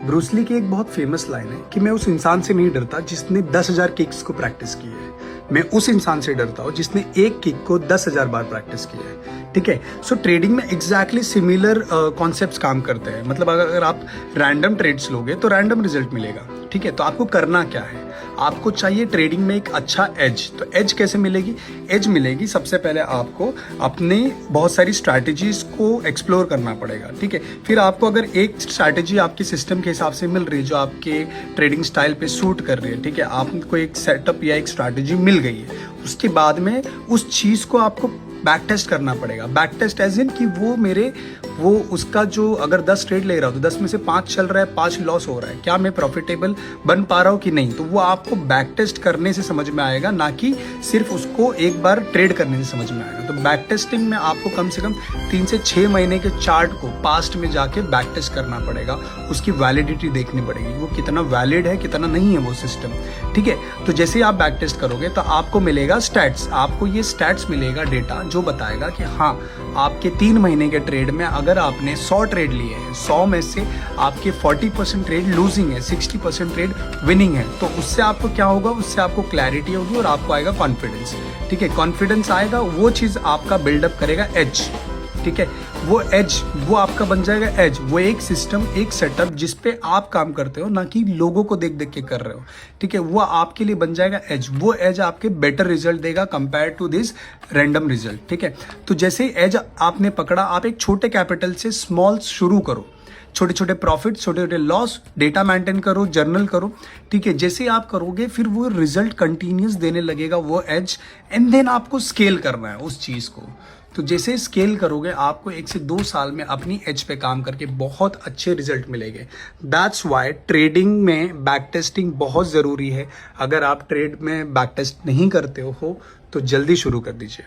Bruce Lee की एक बहुत फेमस लाइन है कि मैं उस इंसान से नहीं डरता जिसने 10,000 किक्स को प्रैक्टिस की है, मैं उस इंसान से डरता हूँ जिसने एक किक को 10,000 बार प्रैक्टिस की है। ठीक है, सो ट्रेडिंग में एग्जैक्टली सिमिलर कॉन्सेप्ट्स काम करते हैं। मतलब अगर आप रैंडम ट्रेड्स लोगे तो रैंडम रिजल्ट मिलेगा। ठीक है, तो आपको करना क्या है, आपको चाहिए ट्रेडिंग में एक अच्छा एज। तो एज कैसे मिलेगी? एज मिलेगी सबसे पहले आपको अपने बहुत सारी स्ट्रैटेजीज को एक्सप्लोर करना पड़ेगा। ठीक है, फिर आपको अगर एक स्ट्रैटेजी आपके सिस्टम के हिसाब से मिल रही है जो आपके ट्रेडिंग स्टाइल पे सूट कर रही है, ठीक है, आपको एक सेटअप या एक स्ट्रैटेजी मिल गई है, उसके बाद में उस चीज़ को आपको बैक टेस्ट करना पड़ेगा। बैक टेस्ट एज इन कि वो उसका जो अगर 10 ट्रेड ले रहा हो तो 10 में से 5 चल रहा है, 5 लॉस हो रहा है, क्या मैं प्रॉफिटेबल बन पा रहा हूँ कि नहीं, तो वो आपको बैक टेस्ट करने से समझ में आएगा, ना कि सिर्फ उसको एक बार ट्रेड करने से समझ में आएगा। तो बैक टेस्टिंग में आपको कम से कम 3 से 6 महीने के चार्ट को पास्ट में जाके बैक टेस्ट करना पड़ेगा, उसकी वैलिडिटी देखनी पड़ेगी, वो कितना वैलिड है कितना नहीं है वो सिस्टम। ठीक है, तो जैसे ही आप बैक टेस्ट करोगे तो आपको मिलेगा स्टैट्स, आपको ये स्टैट्स मिलेगा डेटा जो बताएगा कि हाँ आपके 3 महीने के ट्रेड में अगर आपने 100 ट्रेड लिए हैं, 100 में से आपके 40% ट्रेड लूजिंग है, 60% ट्रेड विनिंग है, तो उससे आपको क्या होगा, उससे आपको क्लैरिटी होगी और आपको आएगा कॉन्फिडेंस। ठीक है, कॉन्फिडेंस आएगा, वो चीज़ आपका बिल्डअप करेगा एज। ठीक है, वो एज वो आपका बन जाएगा एज, वो एक सिस्टम एक सेटअप जिस पे आप काम करते हो, ना कि लोगों को देख देख के कर रहे हो। ठीक है, वो आपके लिए बन जाएगा एज, वो एज आपके बेटर रिजल्ट देगा compare to this random result. ठीक है, तो जैसे एज आपने पकड़ा, आप एक छोटे कैपिटल से स्मॉल शुरू करो, छोटे छोटे प्रॉफिट, छोटे छोटे लॉस, डेटा मेंटेन करो, जर्नल करो। ठीक है, जैसे आप करोगे फिर वो रिजल्ट कंटिन्यूस देने लगेगा वो एज, एंड देन आपको स्केल करना है उस चीज़ को। तो जैसे स्केल करोगे आपको 1 से 2 साल में अपनी एज पे काम करके बहुत अच्छे रिजल्ट मिलेंगे। दैट्स वाई ट्रेडिंग में बैक टेस्टिंग बहुत ज़रूरी है। अगर आप ट्रेड में बैक टेस्ट नहीं करते हो तो जल्दी शुरू कर दीजिए।